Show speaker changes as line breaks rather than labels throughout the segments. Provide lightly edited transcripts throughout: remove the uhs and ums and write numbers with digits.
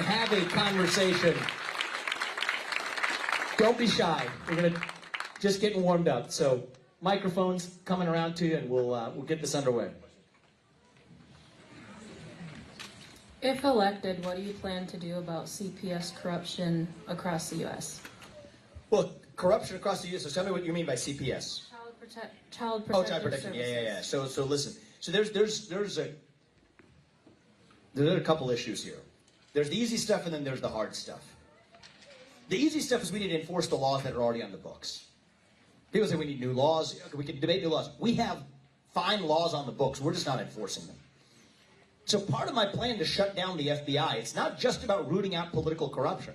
have a conversation. Don't be shy. We're going to just getting warmed up. So microphones coming around to you, and we'll get this underway.
If elected, what do you plan to do about CPS corruption across the U.S.?
Well, corruption across the U.S. So tell me what you mean by CPS.
Child protective
Child protection.
services.
Yeah. So listen. So there's a couple issues here. There's the easy stuff, and then there's the hard stuff. The easy stuff is we need to enforce the laws that are already on the books. People say we need new laws. We can debate new laws. We have fine laws on the books. We're just not enforcing them. So part of my plan to shut down the FBI, it's not just about rooting out political corruption.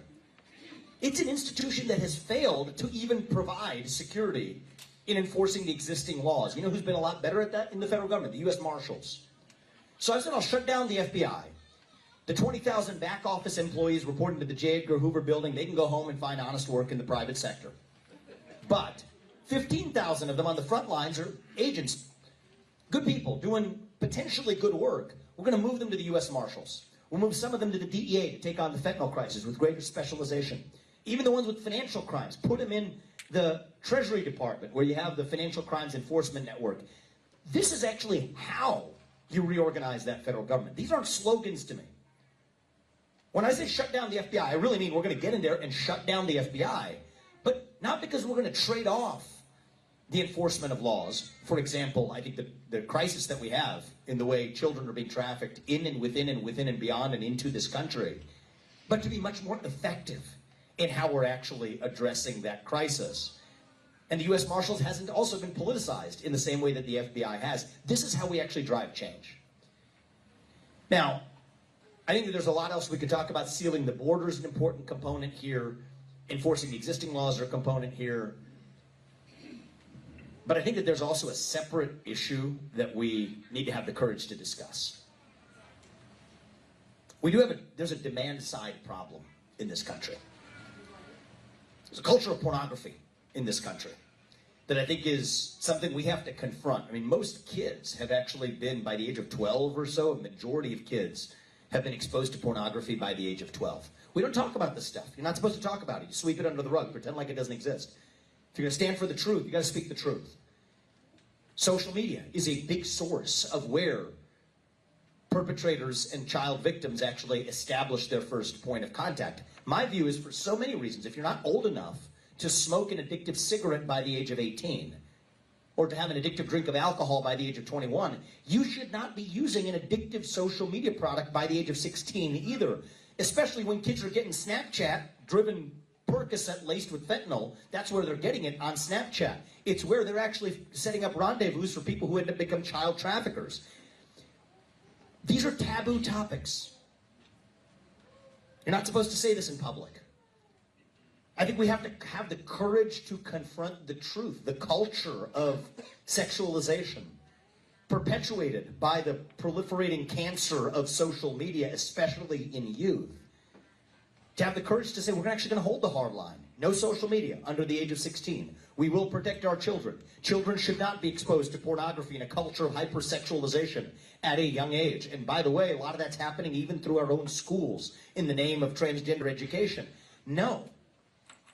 It's an institution that has failed to even provide security in enforcing the existing laws. You know who's been a lot better at that in the federal government? The U.S. Marshals. So I said I'll shut down the FBI. The 20,000 back office employees reporting to the J. Edgar Hoover building, they can go home and find honest work in the private sector. But 15,000 of them on the front lines are agents, good people doing potentially good work. We're going to move them to the U.S. Marshals. We'll move some of them to the DEA to take on the fentanyl crisis with greater specialization. Even the ones with financial crimes, put them in the Treasury Department where you have the Financial Crimes Enforcement Network. This is actually how you reorganize that federal government. These aren't slogans to me. When I say shut down the FBI, I really mean we're going to get in there and shut down the FBI, but not because we're going to trade off the enforcement of laws. For example, I think the crisis that we have in the way children are being trafficked in and within and beyond and into this country, but to be much more effective in how we're actually addressing that crisis. And the U.S. Marshals hasn't also been politicized in the same way that the FBI has. This is how we actually drive change. Now, I think that there's a lot else we could talk about. Sealing the border is an important component here. Enforcing the existing laws are a component here. But I think that there's also a separate issue that we need to have the courage to discuss. There's a demand side problem in this country. There's a culture of pornography in this country that I think is something we have to confront. I mean, most kids have actually been, by the age of 12 or so, a majority of kids have been exposed to pornography by the age of 12. We don't talk about this stuff. You're not supposed to talk about it. You sweep it under the rug, pretend like it doesn't exist. If you're going to stand for the truth, you got to speak the truth. Social media is a big source of where perpetrators and child victims actually establish their first point of contact. My view is, for so many reasons, if you're not old enough to smoke an addictive cigarette by the age of 18, or to have an addictive drink of alcohol by the age of 21, you should not be using an addictive social media product by the age of 16 either, especially when kids are getting Snapchat-driven Percocet laced with fentanyl. That's where they're getting it, on Snapchat. It's where they're actually setting up rendezvous for people who end up becoming child traffickers. These are taboo topics. You're not supposed to say this in public. I think we have to have the courage to confront the truth, the culture of sexualization, perpetuated by the proliferating cancer of social media, especially in youth. To have the courage to say, we're actually going to hold the hard line. No social media under the age of 16. We will protect our children. Children should not be exposed to pornography and a culture of hypersexualization at a young age. And by the way, a lot of that's happening even through our own schools in the name of transgender education. No.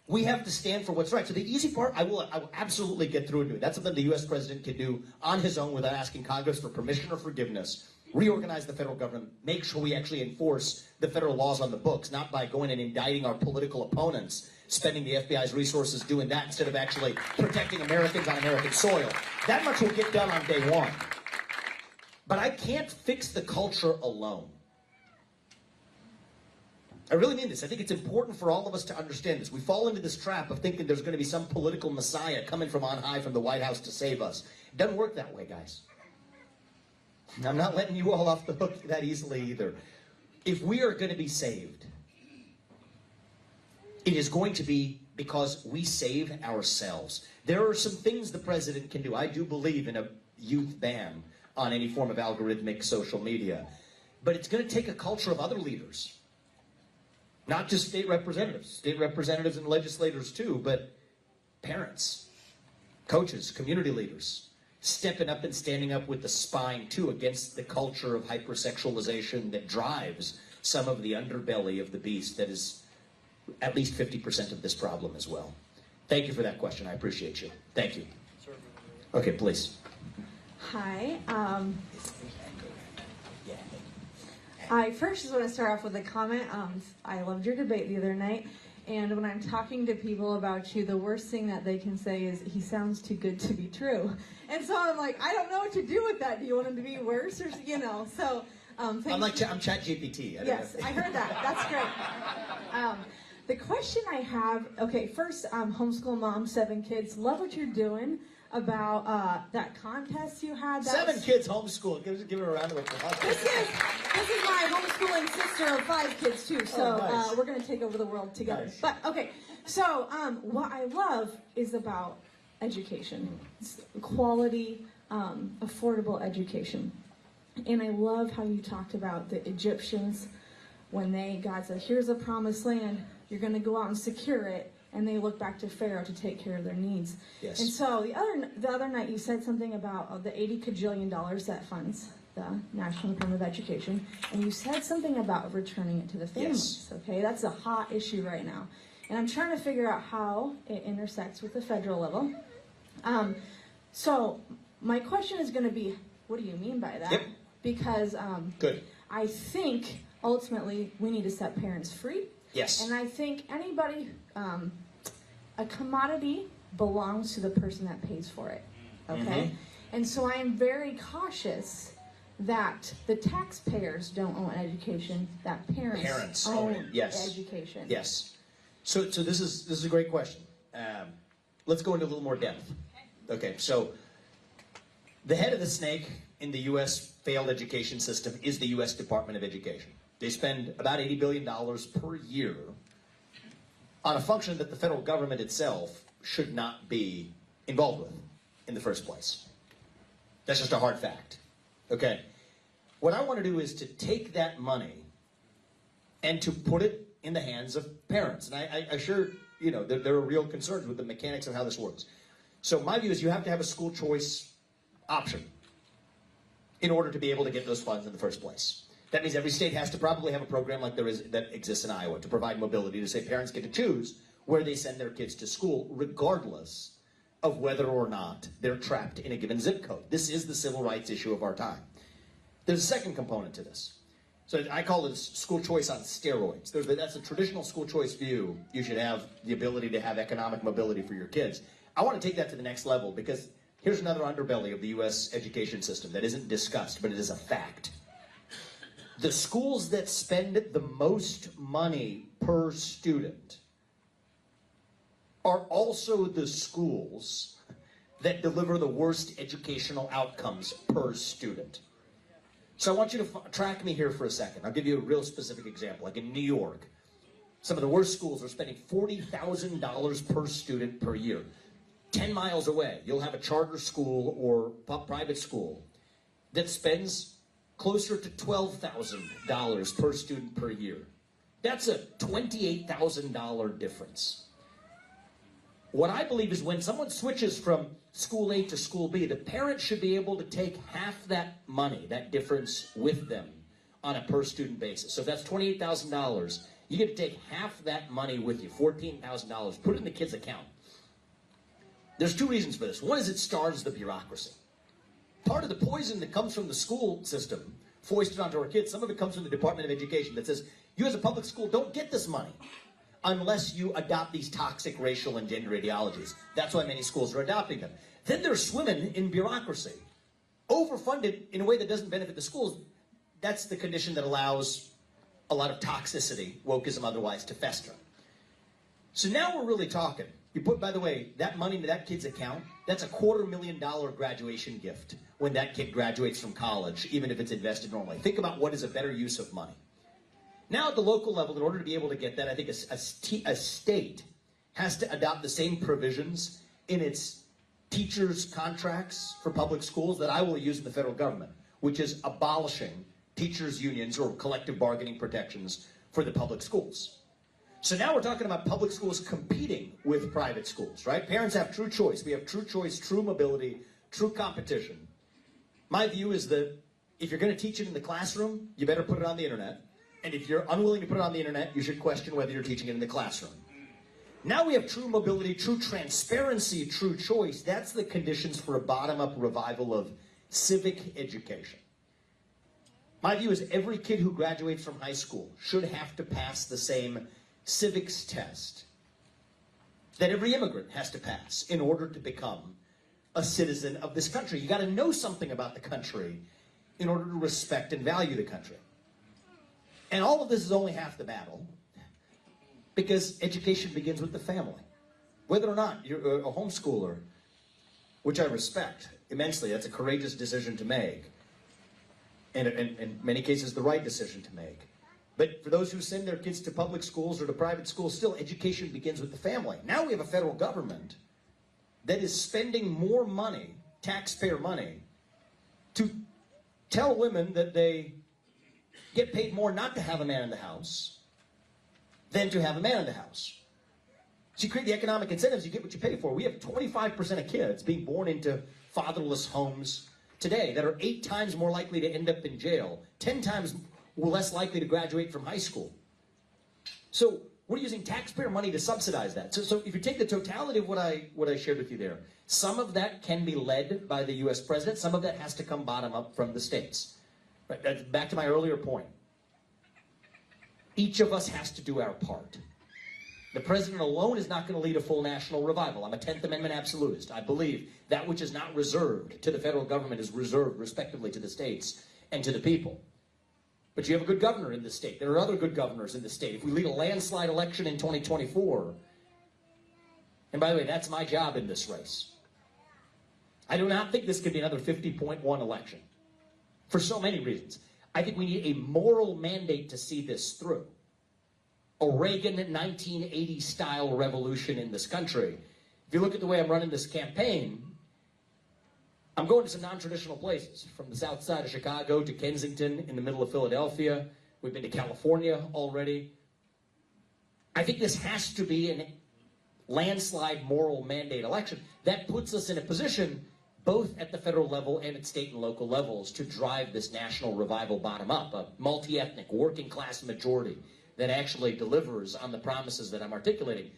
We have to stand for what's right. So the easy part, I will absolutely get through and do it. That's something the U.S. president can do on his own without asking Congress for permission or forgiveness. Reorganize the federal government, make sure we actually enforce the federal laws on the books, not by going and indicting our political opponents, spending the FBI's resources doing that instead of actually protecting Americans on American soil. That much will get done on day one. But I can't fix the culture alone. I really mean this. I think it's important for all of us to understand this. We fall into this trap of thinking there's going to be some political messiah coming from on high from the White House to save us. It doesn't work that way, guys. I'm not letting you all off the hook that easily either. If we are going to be saved, it is going to be because we save ourselves. There are some things the president can do. I do believe in a youth ban on any form of algorithmic social media. But it's going to take a culture of other leaders. Not just state representatives and legislators too, but parents, coaches, community leaders, stepping up and standing up with the spine too against the culture of hypersexualization that drives some of the underbelly of the beast that is at least 50% of this problem as well. Thank you for that question. I appreciate you. Thank you. Okay, please.
Hi. I first just want to start off with a comment. I loved your debate the other night, and when I'm talking to people about you, the worst thing that they can say is, he sounds too good to be true. And so I'm like, I don't know what to do with that. Do you want him to be worse? Or, so...
I'm Chat GPT.
Yes, I heard that. That's great. The question I have, okay, first, homeschool mom, 7 kids. Love what you're doing about that contest you had.
7 kids homeschooled. Give her a round of applause.
This is my homeschooling sister of 5 kids too. So
nice.
we're gonna take over the world together.
Nice.
But okay, so what I love is about education, it's quality, affordable education. And I love how you talked about the Egyptians when God said, here's a promised land, you're going to go out and secure it, and they look back to Pharaoh to take care of their needs.
Yes.
And so the other night you said something about the $80 kajillion that funds the National Department of Education, and you said something about returning it to the families.
Yes.
Okay, that's a hot issue right now. And I'm trying to figure out how it intersects with the federal level. So my question is going to be, what do you mean by that?
Yep.
Because
Good.
I think ultimately we need to set parents free.
Yes.
And I think anybody, a commodity belongs to the person that pays for it. Okay?
Mhm.
And so I am very cautious that the taxpayers don't own education, that parents
own it. Yes.
education.
Yes. So this is a great question. Let's go into a little more depth. Okay. So the head of the snake in the U.S. failed education system is the U.S. Department of Education. They spend about $80 billion per year on a function that the federal government itself should not be involved with in the first place. That's just a hard fact. Okay. What I want to do is to take that money and to put it in the hands of parents. And I assure there are real concerns with the mechanics of how this works. So my view is you have to have a school choice option in order to be able to get those funds in the first place. That means every state has to probably have a program like that exists in Iowa to provide mobility, to say parents get to choose where they send their kids to school, regardless of whether or not they're trapped in a given zip code. This is the civil rights issue of our time. There's a second component to this. So I call it school choice on steroids. That's a traditional school choice view. You should have the ability to have economic mobility for your kids. I want to take that to the next level because here's another underbelly of the U.S. education system that isn't discussed, but it is a fact. The schools that spend the most money per student are also the schools that deliver the worst educational outcomes per student. So I want you to track me here for a second. I'll give you a real specific example. Like in New York, some of the worst schools are spending $40,000 per student per year. 10 miles away, you'll have a charter school or private school that spends closer to $12,000 per student per year. That's a $28,000 difference. What I believe is when someone switches from school A to school B, the parent should be able to take half that money, that difference, with them on a per student basis. So if that's $28,000, you get to take half that money with you, $14,000, put it in the kid's account. There's 2 reasons for this. One is it starves the bureaucracy. Part of the poison that comes from the school system, foisted onto our kids, some of it comes from the Department of Education that says, you as a public school don't get this money unless you adopt these toxic racial and gender ideologies. That's why many schools are adopting them. Then they're swimming in bureaucracy, overfunded in a way that doesn't benefit the schools. That's the condition that allows a lot of toxicity, wokeism otherwise, to fester. So now we're really talking. You put, by the way, that money into that kid's account, that's a $250,000 graduation gift when that kid graduates from college, even if it's invested normally. Think about what is a better use of money. Now at the local level, in order to be able to get that, I think a state has to adopt the same provisions in its teachers' contracts for public schools that I will use in the federal government, which is abolishing teachers' unions or collective bargaining protections for the public schools. So now we're talking about public schools competing with private schools, right? Parents have true choice. We have true choice, true mobility, true competition. My view is that if you're going to teach it in the classroom, you better put it on the internet. And if you're unwilling to put it on the internet, you should question whether you're teaching it in the classroom. Now we have true mobility, true transparency, true choice. That's the conditions for a bottom-up revival of civic education. My view is every kid who graduates from high school should have to pass the same civics test that every immigrant has to pass in order to become a citizen of this country. You got to know something about the country in order to respect and value the country. And all of this is only half the battle, because education begins with the family. Whether or not you're a homeschooler, which I respect immensely, that's a courageous decision to make. And in many cases, the right decision to make. But for those who send their kids to public schools or to private schools, still education begins with the family. Now we have a federal government that is spending more money, taxpayer money, to tell women that they get paid more not to have a man in the house than to have a man in the house. So you create the economic incentives, you get what you pay for. We have 25% of kids being born into fatherless homes today that are 8 times more likely to end up in jail, 10 times less likely to graduate from high school. So we're using taxpayer money to subsidize that. So if you take the totality of what I shared with you there, some of that can be led by the U.S. president, some of that has to come bottom up from the states. Right? That's back to my earlier point. Each of us has to do our part. The president alone is not going to lead a full national revival. I'm a 10th Amendment absolutist. I believe that which is not reserved to the federal government is reserved respectively to the states and to the people. But you have a good governor in the state. There are other good governors in the state. If we lead a landslide election in 2024, and by the way, that's my job in this race. I do not think this could be another 50.1 election for so many reasons. I think we need a moral mandate to see this through. A Reagan 1980 style revolution in this country. If you look at the way I'm running this campaign, I'm going to some non-traditional places, from the south side of Chicago to Kensington in the middle of Philadelphia. We've been to California already. I think this has to be a landslide moral mandate election. That puts us in a position, both at the federal level and at state and local levels, to drive this national revival bottom up, a multi-ethnic, working class majority that actually delivers on the promises that I'm articulating.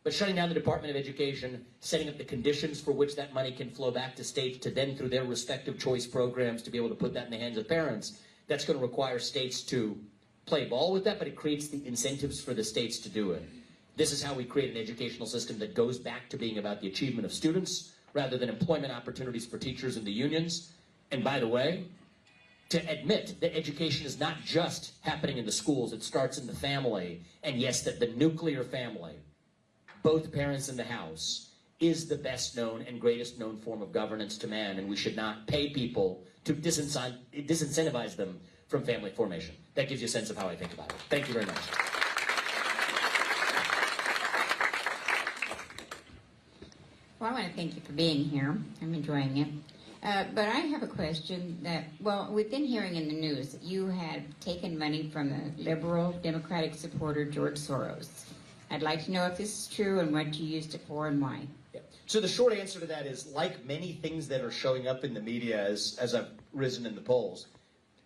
But shutting down the Department of Education, setting up the conditions for which that money can flow back to states to then, through their respective choice programs, to be able to put that in the hands of parents, that's going to require states to play ball with that, but it creates the incentives for the states to do it. This is how we create an educational system that goes back to being about the achievement of students rather than employment opportunities for teachers and the unions. And by the way, to admit that education is not just happening in the schools, it starts in the family. And yes, that the nuclear family, both parents in the house, is the best known and greatest known form of governance to man, and we should not pay people to disincentivize them from family formation. That gives you a sense of how I think about it. Thank you very much.
Well, I want to thank you for being here. I'm enjoying it. But I have a question that, well, we've been hearing in the news that you had taken money from the liberal Democratic supporter George Soros. I'd like to know if this is true and what you used it for and why.
Yeah. So the short answer to that is, like many things that are showing up in the media as I've risen in the polls,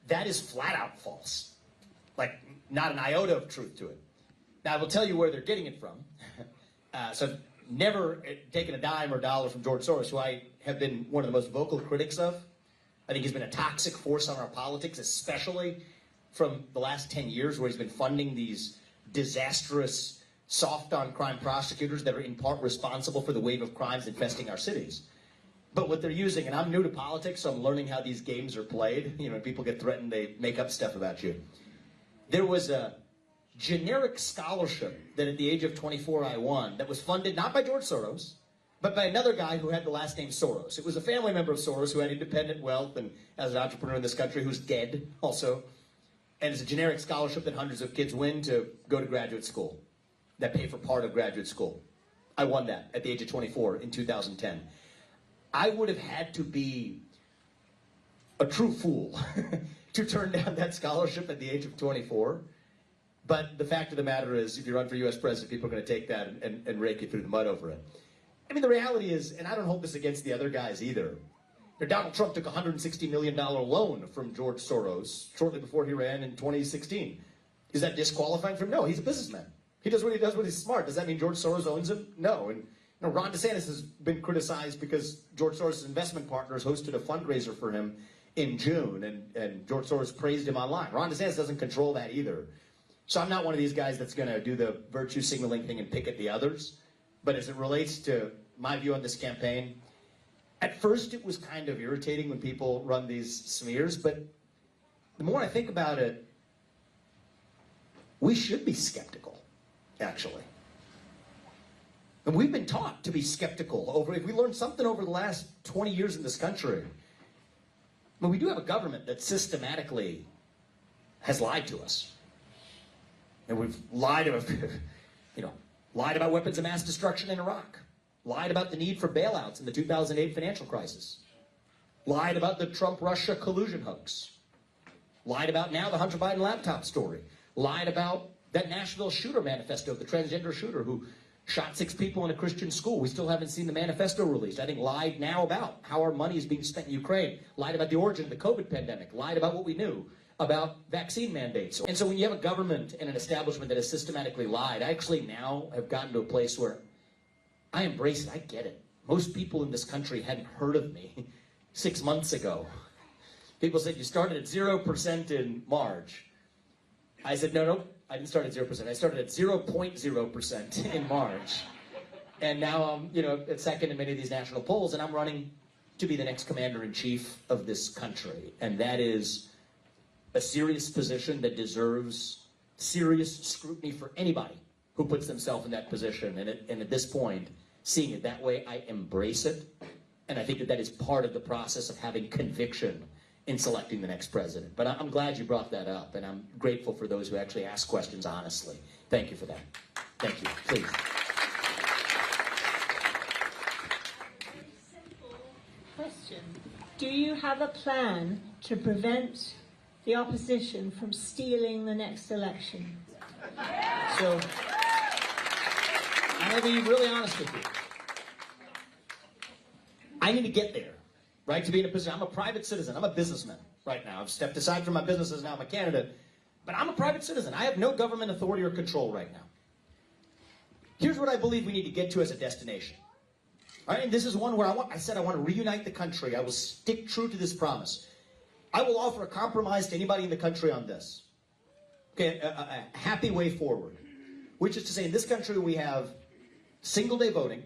that is flat out false. Like, not an iota of truth to it. Now, I will tell you where they're getting it from. So I've never taken a dime or dollar from George Soros, who I have been one of the most vocal critics of. I think he's been a toxic force on our politics, especially from the last 10 years, where he's been funding these disastrous soft on crime prosecutors that are in part responsible for the wave of crimes infesting our cities. But what they're using, and I'm new to politics, so I'm learning how these games are played. You know, when people get threatened, they make up stuff about you. There was a generic scholarship that at the age of 24 I won that was funded not by George Soros, but by another guy who had the last name Soros. It was a family member of Soros who had independent wealth and as an entrepreneur in this country who's dead also. And it's a generic scholarship that hundreds of kids win to go to graduate school, that pay for part of graduate school. I won that at the age of 24 in 2010. I would have had to be a true fool to turn down that scholarship at the age of 24. But the fact of the matter is, if you run for U.S. president, people are going to take that and rake you through the mud over it. I mean, the reality is, and I don't hold this against the other guys either, Donald Trump took a $160 million loan from George Soros shortly before he ran in 2016. Is that disqualifying for him? No, he's a businessman. He does what he does when he's smart. Does that mean George Soros owns him? No. And Ron DeSantis has been criticized because George Soros' investment partners hosted a fundraiser for him in June, and George Soros praised him online. Ron DeSantis doesn't control that either. So I'm not one of these guys that's going to do the virtue signaling thing and pick at the others. But as it relates to my view on this campaign, at first it was kind of irritating when people run these smears, but the more I think about it, we should be skeptical, actually. And we've been taught to be skeptical if we learned something over the last 20 years in this country. But we do have a government that systematically has lied to us. And we've lied about, lied about weapons of mass destruction in Iraq, lied about the need for bailouts in the 2008 financial crisis, lied about the Trump-Russia collusion hoax, lied about now the Hunter Biden laptop story, lied about that Nashville shooter manifesto, the transgender shooter who shot 6 people in a Christian school. We still haven't seen the manifesto released. I think lied now about how our money is being spent in Ukraine, lied about the origin of the COVID pandemic, lied about what we knew about vaccine mandates. And so when you have a government and an establishment that has systematically lied, I actually now have gotten to a place where I embrace it. I get it. Most people in this country hadn't heard of me 6 months ago. People said, you started at 0% in March. I said, no, I didn't start at 0%. I started at 0.0% in March. And now I'm, at second in many of these national polls, and I'm running to be the next commander-in-chief of this country. And that is a serious position that deserves serious scrutiny for anybody who puts themselves in that position. And at this point, seeing it that way, I embrace it. And I think that is part of the process of having conviction in selecting the next president. But I'm glad you brought that up, and I'm grateful for those who actually ask questions honestly. Thank you for that. Thank you. Please.
Simple question. Do you have a plan to prevent the opposition from stealing the next election?
So, I'm going to be really honest with you. I need to get there. Right, to be in a position. I'm a private citizen. I'm a businessman right now. I've stepped aside from my businesses. Now I'm a candidate. But I'm a private citizen. I have no government authority or control right now. Here's what I believe we need to get to as a destination. All right, and this is one where I said I want to reunite the country. I will stick true to this promise. I will offer a compromise to anybody in the country on this. Okay, a happy way forward. Which is to say, in this country we have single-day voting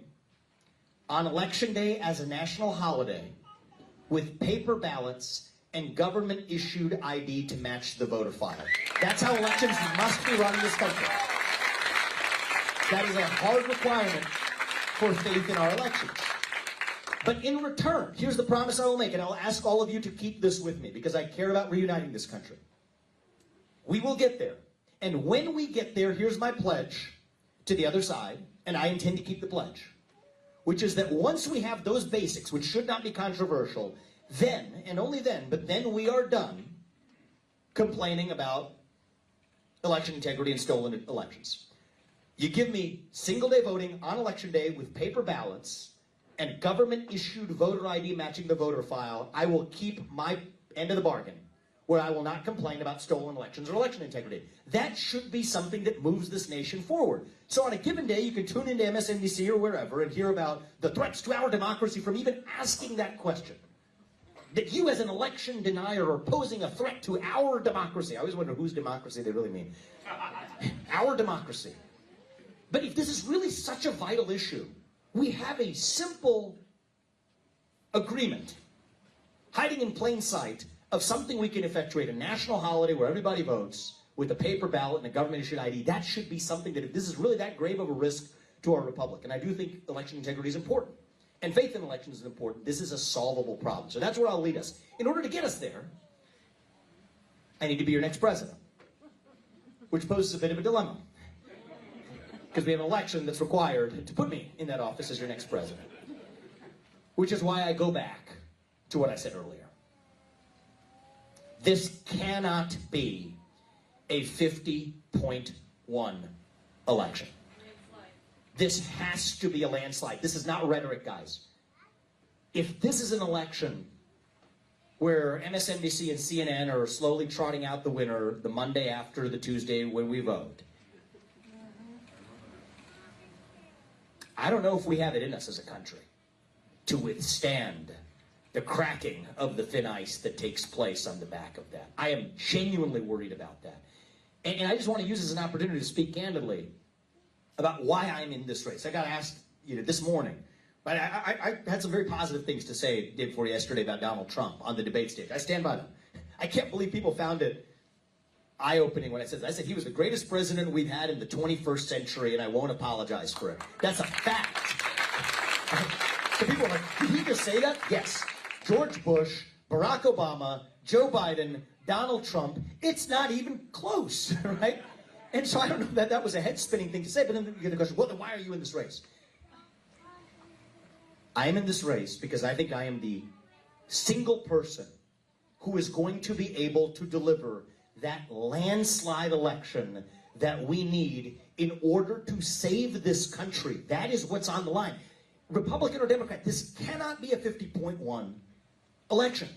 on Election Day as a national holiday, with paper ballots and government-issued ID to match the voter file. That's how elections must be run in this country. That is a hard requirement for faith in our elections. But in return, here's the promise I will make, and I'll ask all of you to keep this with me, because I care about reuniting this country. We will get there. And when we get there, here's my pledge to the other side, and I intend to keep the pledge, which is that once we have those basics, which should not be controversial, then, and only then, but then we are done complaining about election integrity and stolen elections. You give me single-day voting on Election Day with paper ballots and government-issued voter ID matching the voter file, I will keep my end of the bargain, where I will not complain about stolen elections or election integrity. That should be something that moves this nation forward. So on a given day, you can tune into MSNBC or wherever and hear about the threats to our democracy from even asking that question. That you as an election denier are posing a threat to our democracy. I always wonder whose democracy they really mean. Our democracy. But if this is really such a vital issue, we have a simple agreement, hiding in plain sight, of something we can effectuate, a national holiday where everybody votes with a paper ballot and a government-issued ID. That should be something that, if this is really that grave of a risk to our republic, and I do think election integrity is important, and faith in elections is important, this is a solvable problem. So that's where I'll lead us. In order to get us there, I need to be your next president, which poses a bit of a dilemma, because we have an election that's required to put me in that office as your next president, which is why I go back to what I said earlier. This cannot be a 50.1 election. This has to be a landslide. This is not rhetoric, guys. If this is an election where MSNBC and CNN are slowly trotting out the winner the Monday after the Tuesday when we vote. I don't know if we have it in us as a country to withstand the cracking of the thin ice that takes place on the back of that. I am genuinely worried about that. And I just want to use this as an opportunity to speak candidly about why I'm in this race. I got asked this morning, but I had some very positive things to say day before yesterday about Donald Trump on the debate stage. I stand by them. I can't believe people found it eye-opening when I said that. I said he was the greatest president we've had in the 21st century, and I won't apologize for it. That's a fact. So people are like, did he just say that? Yes. George Bush, Barack Obama, Joe Biden, Donald Trump, it's not even close, right? And so I don't know that was a head-spinning thing to say, but then you get the question, well, then why are you in this race? I am in this race because I think I am the single person who is going to be able to deliver that landslide election that we need in order to save this country. That is what's on the line. Republican or Democrat, this cannot be a 50.1 election.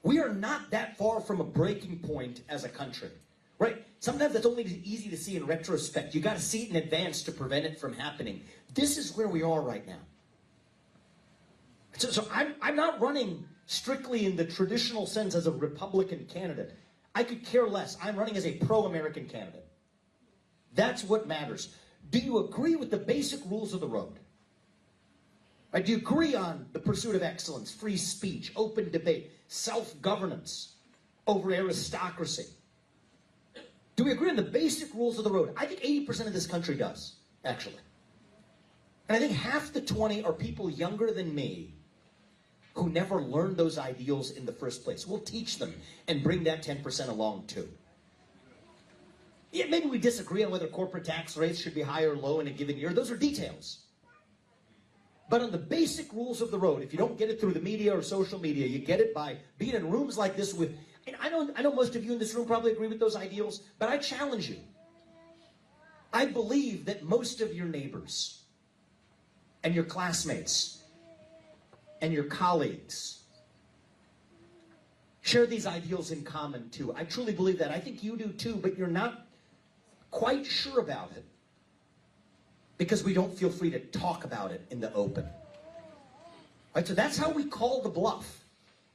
We are not that far from a breaking point as a country, right? Sometimes that's only easy to see in retrospect. You got to see it in advance to prevent it from happening. This is where we are right now. So I'm not running strictly in the traditional sense as a Republican candidate. I could care less. I'm running as a pro-American candidate. That's what matters. Do you agree with the basic rules of the road? Right? Do you agree on the pursuit of excellence, free speech, open debate, self-governance over aristocracy? Do we agree on the basic rules of the road? I think 80% of this country does, actually. And I think half the 20 are people younger than me who never learned those ideals in the first place. We'll teach them and bring that 10% along too. Yeah, maybe we disagree on whether corporate tax rates should be high or low in a given year. Those are details. But on the basic rules of the road, if you don't get it through the media or social media, you get it by being in rooms like this with, and I know most of you in this room probably agree with those ideals, but I challenge you. I believe that most of your neighbors and your classmates and your colleagues share these ideals in common too. I truly believe that. I think you do too, but you're not quite sure about it because we don't feel free to talk about it in the open. Right, so that's how we call the bluff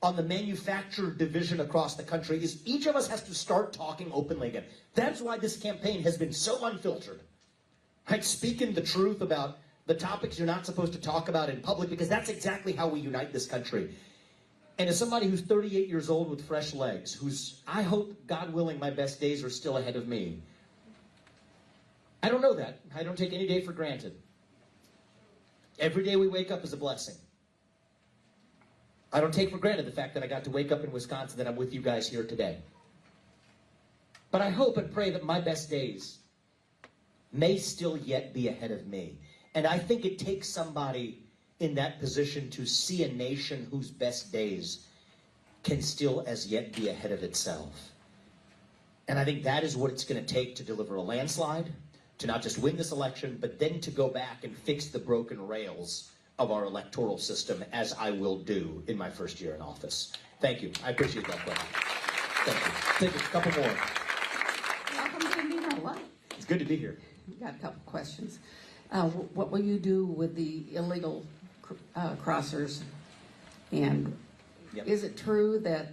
on the manufactured division across the country, is each of us has to start talking openly again. That's why this campaign has been so unfiltered. Right, speaking the truth about the topics you're not supposed to talk about in public, because that's exactly how we unite this country. And as somebody who's 38 years old with fresh legs, who's, I hope, God willing, my best days are still ahead of me. I don't know that. I don't take any day for granted. Every day we wake up is a blessing. I don't take for granted the fact that I got to wake up in Wisconsin, that I'm with you guys here today. But I hope and pray that my best days may still yet be ahead of me. And I think it takes somebody in that position to see a nation whose best days can still as yet be ahead of itself. And I think that is what it's going to take to deliver a landslide, to not just win this election, but then to go back and fix the broken rails of our electoral system, as I will do in my first year in office. Thank you. I appreciate that question. Thank you. Take a couple more.
Welcome to Indianola.
It's good to be here.
We've got a couple questions. What will you do with the illegal crossers? And
Yep.
is it true that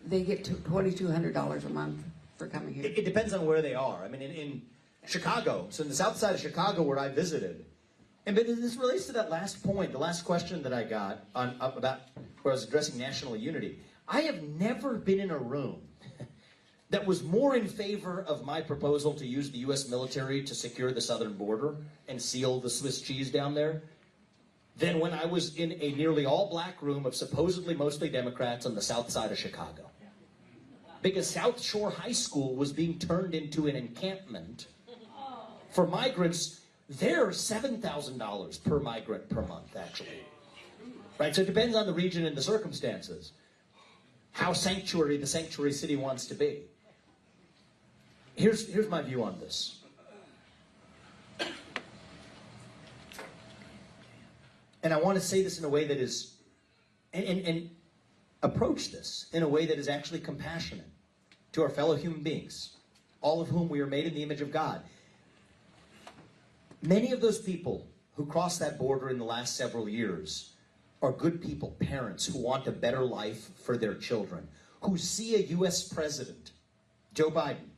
they get $2,200 a month for coming here?
It depends on where they are. I mean, in Chicago, so in the south side of Chicago where I visited, and but this relates to that last point, the last question that I got about where I was addressing national unity. I have never been in a room that was more in favor of my proposal to use the U.S. military to secure the southern border and seal the Swiss cheese down there than when I was in a nearly all-black room of supposedly mostly Democrats on the south side of Chicago. Because South Shore High School was being turned into an encampment for migrants. They're $7,000 per migrant per month, actually. Right, so it depends on the region and the circumstances, how sanctuary the sanctuary city wants to be. Here's my view on this. And I want to say this in a way that is and approach this in a way that is actually compassionate to our fellow human beings, all of whom we are made in the image of God. Many of those people who crossed that border in the last several years are good people, parents who want a better life for their children, who see a U.S. president, Joe Biden,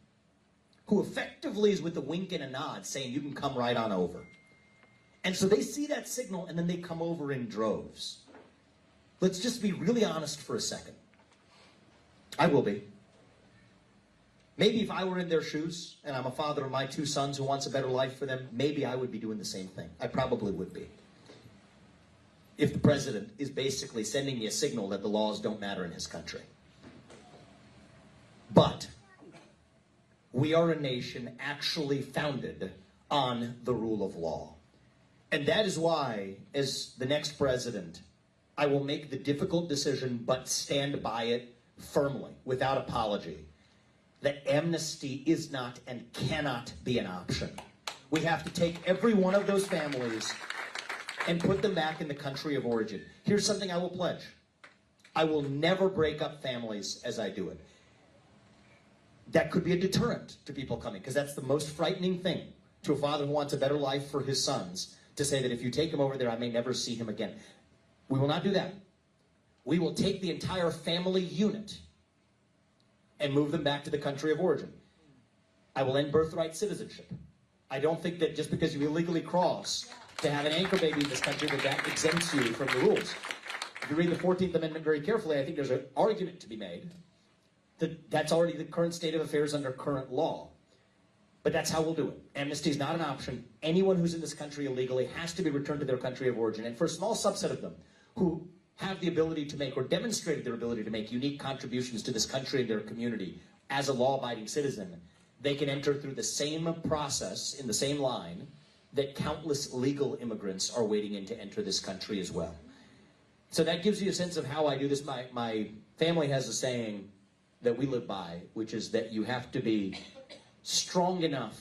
who effectively is with a wink and a nod saying, you can come right on over. And so they see that signal and then they come over in droves. Let's just be really honest for a second. I will be. Maybe if I were in their shoes and I'm a father of my 2 sons who wants a better life for them, maybe I would be doing the same thing. I probably would be. If the president is basically sending me a signal that the laws don't matter in his country. But we are a nation actually founded on the rule of law. And that is why, as the next president, I will make the difficult decision, but stand by it firmly, without apology, that amnesty is not and cannot be an option. We have to take every one of those families and put them back in the country of origin. Here's something I will pledge. I will never break up families as I do it. That could be a deterrent to people coming, because that's the most frightening thing to a father who wants a better life for his sons, to say that if you take him over there, I may never see him again. We will not do that. We will take the entire family unit and move them back to the country of origin. I will end birthright citizenship. I don't think that just because you illegally cross to have an anchor baby in this country, that exempts you from the rules. If you read the 14th Amendment very carefully, I think there's an argument to be made that that's already the current state of affairs under current law. But that's how we'll do it. Amnesty is not an option. Anyone who's in this country illegally has to be returned to their country of origin. And for a small subset of them who have the ability to make, or demonstrated their ability to make, unique contributions to this country and their community as a law-abiding citizen, they can enter through the same process, in the same line, that countless legal immigrants are waiting in to enter this country as well. So that gives you a sense of how I do this. My family has a saying that we live by, which is that you have to be strong enough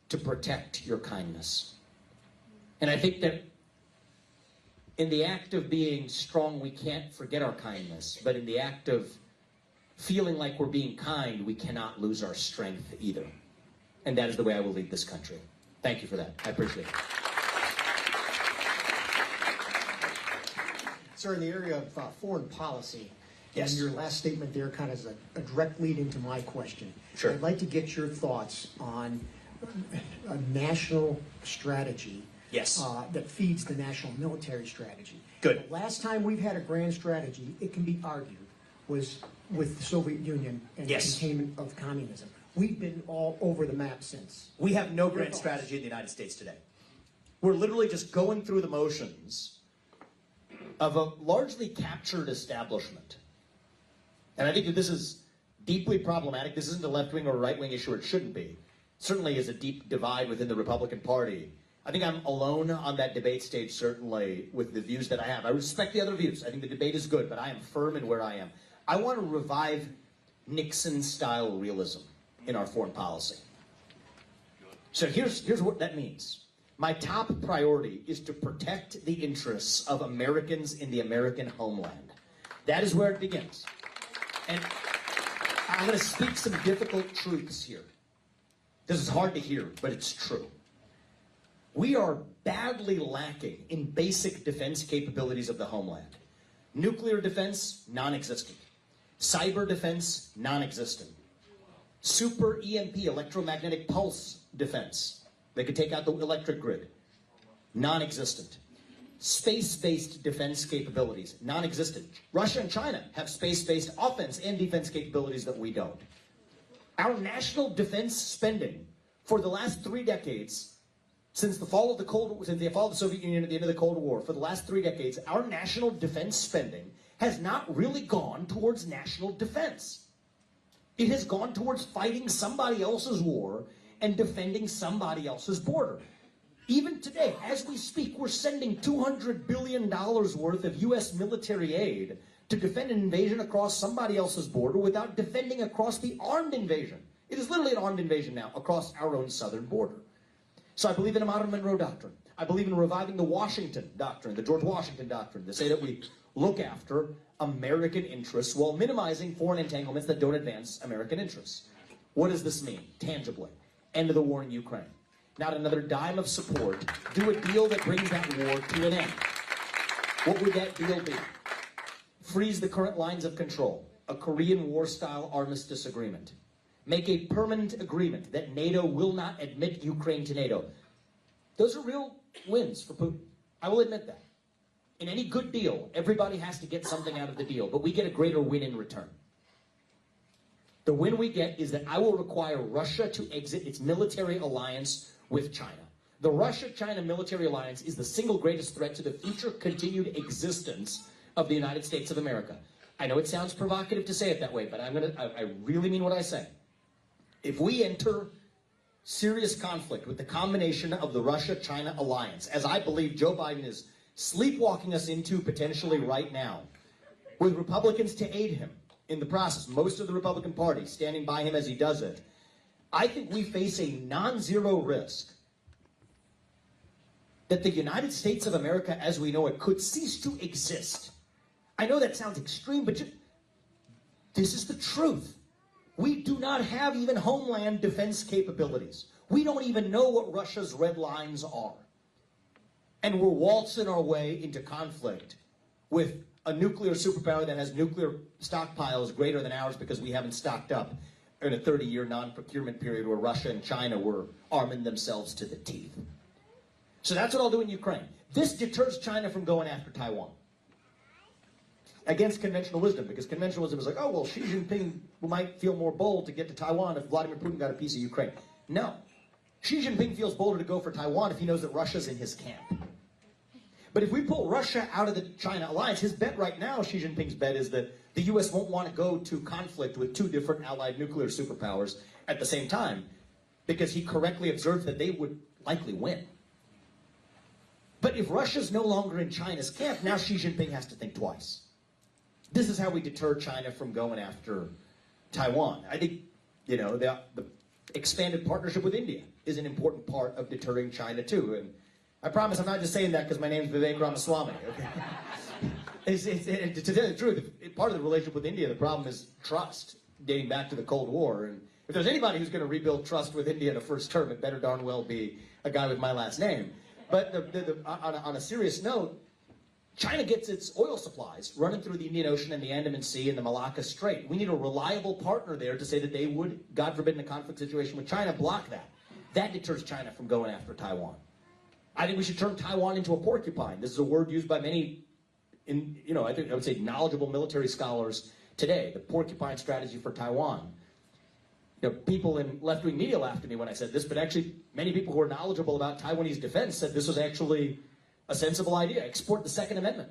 to protect your kindness. And I think that in the act of being strong, we can't forget our kindness, but in the act of feeling like we're being kind, we cannot lose our strength either. And that is the way I will lead this country. Thank you for that. I appreciate it.
Sir, in the area of foreign policy,
Yes.
and your last statement there kind of is a direct lead into my question.
Sure.
I'd like to get your thoughts on a national strategy
Yes.
that feeds the national military strategy.
Good.
The last time we've had a grand strategy, it can be argued, was with the Soviet Union and
Yes.
the containment of communism. We've been all over the map since.
We have no
Your
grand
thoughts?
strategy in the United States today. We're literally just going through the motions of a largely captured establishment. And I think that this is deeply problematic. This isn't a left-wing or a right-wing issue, or it shouldn't be. Certainly is a deep divide within the Republican Party. I think I'm alone on that debate stage, certainly, with the views that I have. I respect the other views. I think the debate is good, but I am firm in where I am. I want to revive Nixon-style realism in our foreign policy. So here's what that means. My top priority is to protect the interests of Americans in the American homeland. That is where it begins. And I'm going to speak some difficult truths here. This is hard to hear, but it's true. We are badly lacking in basic defense capabilities of the homeland. Nuclear defense, non-existent. Cyber defense, non-existent. Super EMP, electromagnetic pulse defense. They could take out the electric grid. Non-existent. Space-based defense capabilities, non-existent. Russia and China have space-based offense and defense capabilities that we don't. Our national defense spending for the last 3 decades, since the fall of the Soviet Union at the end of the Cold War, for the last 3 decades, our national defense spending has not really gone towards national defense. It has gone towards fighting somebody else's war and defending somebody else's border. Even today, as we speak, we're sending $200 billion worth of U.S. military aid to defend an invasion across somebody else's border without defending across the armed invasion. It is literally an armed invasion now across our own southern border. So I believe in a modern Monroe Doctrine. I believe in reviving the Washington Doctrine, the George Washington Doctrine, to say that we look after American interests while minimizing foreign entanglements that don't advance American interests. What does this mean, tangibly? End of the war in Ukraine. Not another dime of support. Do a deal that brings that war to an end. What would that deal be? Freeze the current lines of control. A Korean War-style armistice agreement. Make a permanent agreement that NATO will not admit Ukraine to NATO. Those are real wins for Putin. I will admit that. In any good deal, everybody has to get something out of the deal, but we get a greater win in return. The win we get is that I will require Russia to exit its military alliance with China. The Russia-China military alliance is the single greatest threat to the future continued existence of the United States of America. I know it sounds provocative to say it that way, but I really mean what I say. If we enter serious conflict with the combination of the Russia-China alliance, as I believe Joe Biden is sleepwalking us into potentially right now, with Republicans to aid him in the process, most of the Republican Party standing by him as he does it, I think we face a non-zero risk that the United States of America as we know it could cease to exist. I know that sounds extreme, but this is the truth. We do not have even homeland defense capabilities. We don't even know what Russia's red lines are. And we're waltzing our way into conflict with a nuclear superpower that has nuclear stockpiles greater than ours because we haven't stocked up in a 30-year non-procurement period where Russia and China were arming themselves to the teeth. So that's what I'll do in Ukraine. This deters China from going after Taiwan. Against conventional wisdom, because conventional wisdom is like, oh, well, Xi Jinping might feel more bold to get to Taiwan if Vladimir Putin got a piece of Ukraine. No. Xi Jinping feels bolder to go for Taiwan if he knows that Russia's in his camp. But if we pull Russia out of the China alliance, his bet right now, Xi Jinping's bet, is that the U.S. won't want to go to conflict with two different allied nuclear superpowers at the same time, because he correctly observes that they would likely win. But if Russia's no longer in China's camp, now Xi Jinping has to think twice. This is how we deter China from going after Taiwan. I think, you know, the expanded partnership with India is an important part of deterring China too. And I promise I'm not just saying that because my name is Vivek Ramaswamy. Okay? To tell you the truth, part of the relationship with India, the problem is trust, dating back to the Cold War. And if there's anybody who's going to rebuild trust with India in a first term, it better darn well be a guy with my last name. But on a serious note, China gets its oil supplies running through the Indian Ocean and the Andaman Sea and the Malacca Strait. We need a reliable partner there to say that they would, God forbid, in a conflict situation with China, block that. That deters China from going after Taiwan. I think we should turn Taiwan into a porcupine. This is a word used by many, I would say knowledgeable military scholars today. The porcupine strategy for Taiwan. You know, people in left-wing media laughed at me when I said this, but actually many people who are knowledgeable about Taiwanese defense said this was actually a sensible idea. Export the Second Amendment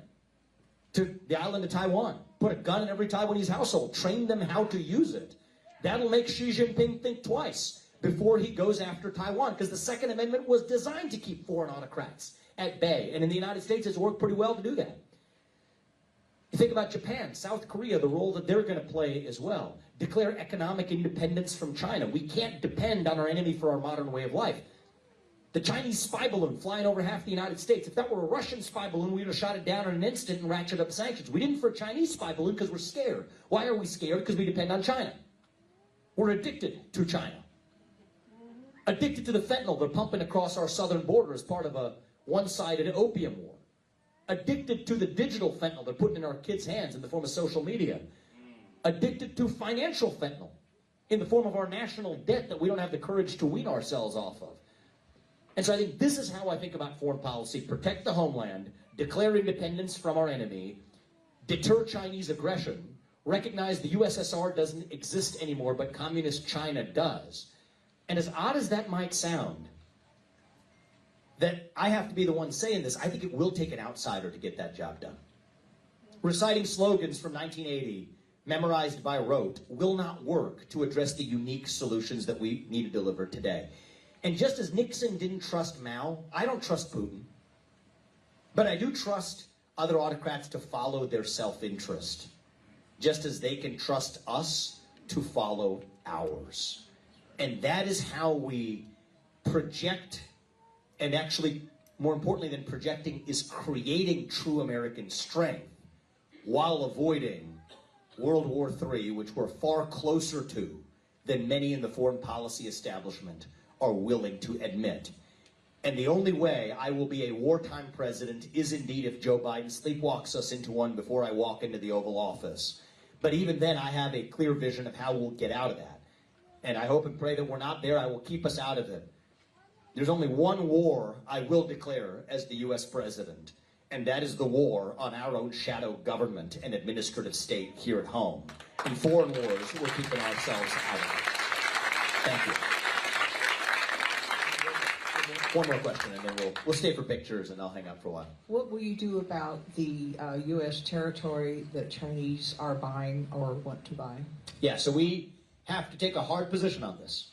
to the island of Taiwan. Put a gun in every Taiwanese household. Train them how to use it. That'll make Xi Jinping think twice before he goes after Taiwan, because the Second Amendment was designed to keep foreign autocrats at bay. And in the United States, it's worked pretty well to do that. You think about Japan, South Korea, the role that they're going to play as well. Declare economic independence from China. We can't depend on our enemy for our modern way of life. The Chinese spy balloon flying over half the United States, if that were a Russian spy balloon, we would have shot it down in an instant and ratcheted up sanctions. We didn't for a Chinese spy balloon because we're scared. Why are we scared? Because we depend on China. We're addicted to China. Addicted to the fentanyl they're pumping across our southern border as part of a one-sided opium war. Addicted to the digital fentanyl they're putting in our kids' hands in the form of social media. Addicted to financial fentanyl in the form of our national debt that we don't have the courage to wean ourselves off of. And so I think this is how I think about foreign policy. Protect the homeland, declare independence from our enemy, deter Chinese aggression, recognize the USSR doesn't exist anymore, but communist China does. And as odd as that might sound, that I have to be the one saying this, I think it will take an outsider to get that job done. Reciting slogans from 1980, memorized by rote, will not work to address the unique solutions that we need to deliver today. And just as Nixon didn't trust Mao, I don't trust Putin. But I do trust other autocrats to follow their self-interest, just as they can trust us to follow ours. And that is how we project, and actually, more importantly than projecting, is creating true American strength while avoiding World War III, which we're far closer to than many in the foreign policy establishment are willing to admit. And the only way I will be a wartime president is indeed if Joe Biden sleepwalks us into one before I walk into the Oval Office. But even then, I have a clear vision of how we'll get out of that. And I hope and pray that we're not there. I will keep us out of it. There's only one war I will declare as the U.S. president, and that is the war on our own shadow government and administrative state here at home. In foreign wars, we're keeping ourselves out of it. Thank you. One more question, and then we'll stay for pictures, and I'll hang out for a while.
What will you do about the U.S. territory that Chinese are buying or want to buy?
Yeah, so we have to take a hard position on this.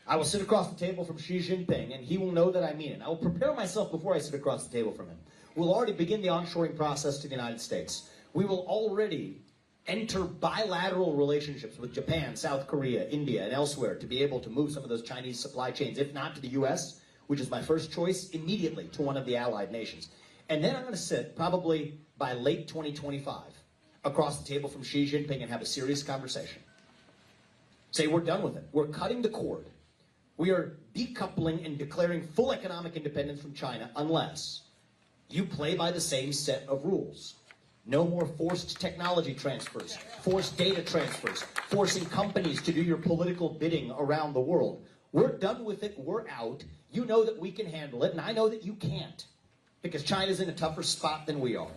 I will sit across the table from Xi Jinping, and he will know that I mean it. I will prepare myself before I sit across the table from him. We'll already begin the onshoring process to the United States. We will already enter bilateral relationships with Japan, South Korea, India, and elsewhere to be able to move some of those Chinese supply chains, if not to the U.S., which is my first choice, immediately to one of the allied nations. And then I'm going to sit, probably by late 2025, across the table from Xi Jinping and have a serious conversation. Say we're done with it. We're cutting the cord. We are decoupling and declaring full economic independence from China unless you play by the same set of rules. No more forced technology transfers, forced data transfers, forcing companies to do your political bidding around the world. We're done with it. We're out. You know that we can handle it, and I know that you can't, because China's in a tougher spot than we are.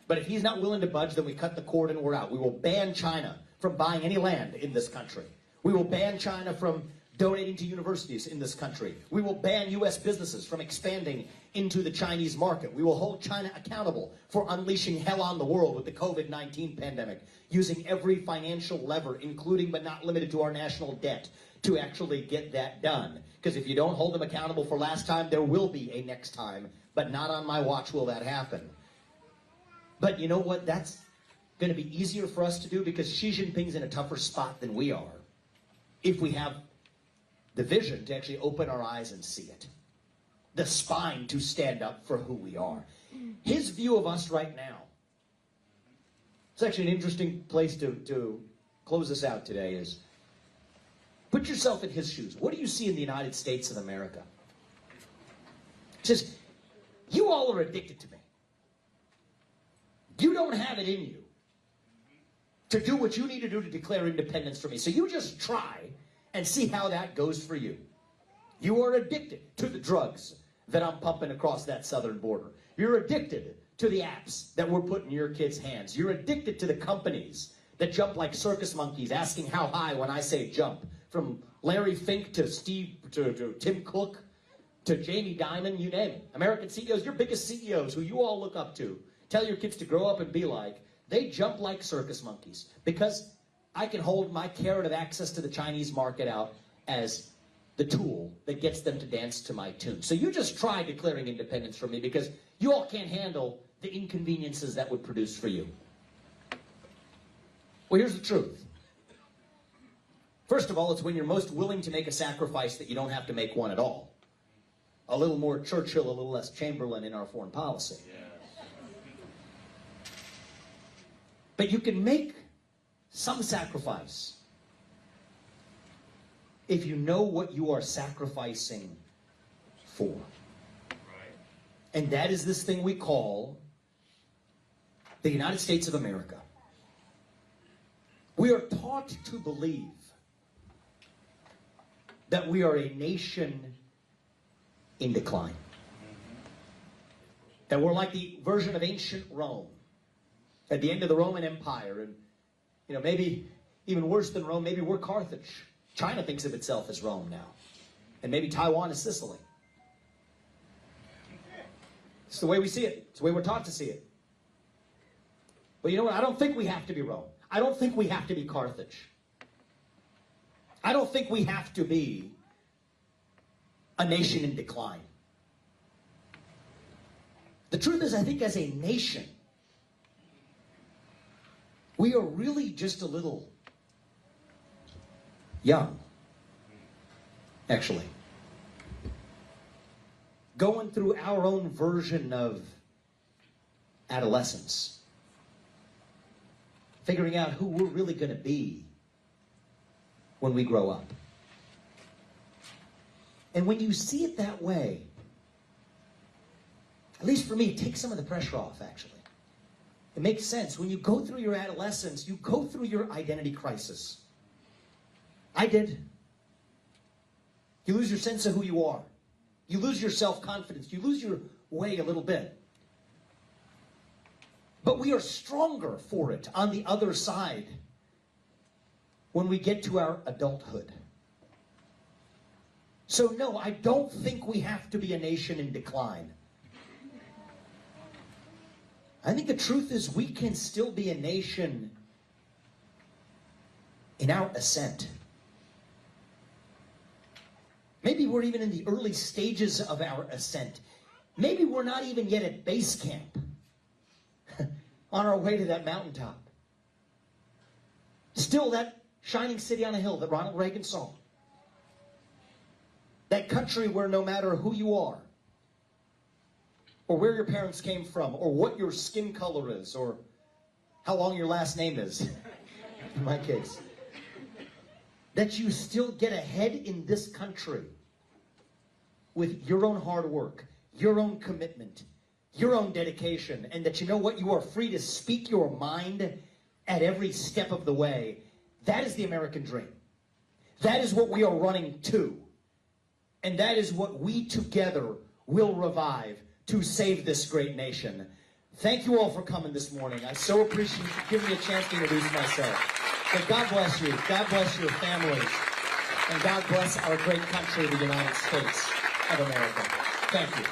But if he's not willing to budge, then we cut the cord and we're out. We will ban China from buying any land in this country. We will ban China from donating to universities in this country. We will ban U.S. businesses from expanding into the Chinese market. We will hold China accountable for unleashing hell on the world with the COVID-19 pandemic, using every financial lever, including but not limited to our national debt, to actually get that done. Because if you don't hold them accountable for last time, there will be a next time, but not on my watch will that happen. But you know what? That's going to be easier for us to do because Xi Jinping's in a tougher spot than we are if we have the vision to actually open our eyes and see it. The spine to stand up for who we are. His view of us right now. It's actually an interesting place to close this out today is, put yourself in his shoes. What do you see in the United States of America? He says, you all are addicted to me. You don't have it in you to do what you need to do to declare independence from me. So you just try and see how that goes for you. You are addicted to the drugs that I'm pumping across that southern border. You're addicted to the apps that we're putting in your kids' hands. You're addicted to the companies that jump like circus monkeys, asking how high when I say jump. From Larry Fink to to Tim Cook to Jamie Dimon, you name it. American CEOs, your biggest CEOs who you all look up to, tell your kids to grow up and be like, they jump like circus monkeys because I can hold my carrot of access to the Chinese market out as the tool that gets them to dance to my tune. So you just try declaring independence from me because you all can't handle the inconveniences that would produce for you. Well, here's the truth. First of all, it's when you're most willing to make a sacrifice that you don't have to make one at all. A little more Churchill, a little less Chamberlain in our foreign policy. But you can make some sacrifice if you know what you are sacrificing for. And that is this thing we call the United States of America. We are taught to believe that we are a nation in decline. That we're like the version of ancient Rome at the end of the Roman Empire. And, you know, maybe even worse than Rome, maybe we're Carthage. China thinks of itself as Rome now. And maybe Taiwan is Sicily. It's the way we see it. It's the way we're taught to see it. But you know what? I don't think we have to be Rome. I don't think we have to be Carthage. I don't think we have to be a nation in decline. The truth is, I think as a nation, we are really just a little young, actually. Going through our own version of adolescence. Figuring out who we're really going to be when we grow up. And when you see it that way, at least for me, it takes some of the pressure off, actually. It makes sense. When you go through your adolescence, you go through your identity crisis. I did. You lose your sense of who you are. You lose your self-confidence. You lose your way a little bit. But we are stronger for it on the other side when we get to our adulthood. So no, I don't think we have to be a nation in decline. I think the truth is we can still be a nation in our ascent. Maybe we're even in the early stages of our ascent. Maybe we're not even yet at base camp on our way to that mountaintop. Still that shining city on a hill that Ronald Reagan saw. That country where no matter who you are, or where your parents came from, or what your skin color is, or how long your last name is, in my case, that you still get ahead in this country with your own hard work, your own commitment, your own dedication, and that you know what, you are free to speak your mind at every step of the way. That is the American dream. That is what we are running to. And that is what we together will revive to save this great nation. Thank you all for coming this morning. I so appreciate you giving me a chance to introduce myself. But God bless you. God bless your families. And God bless our great country, the United States of America. Thank you.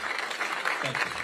Thank you.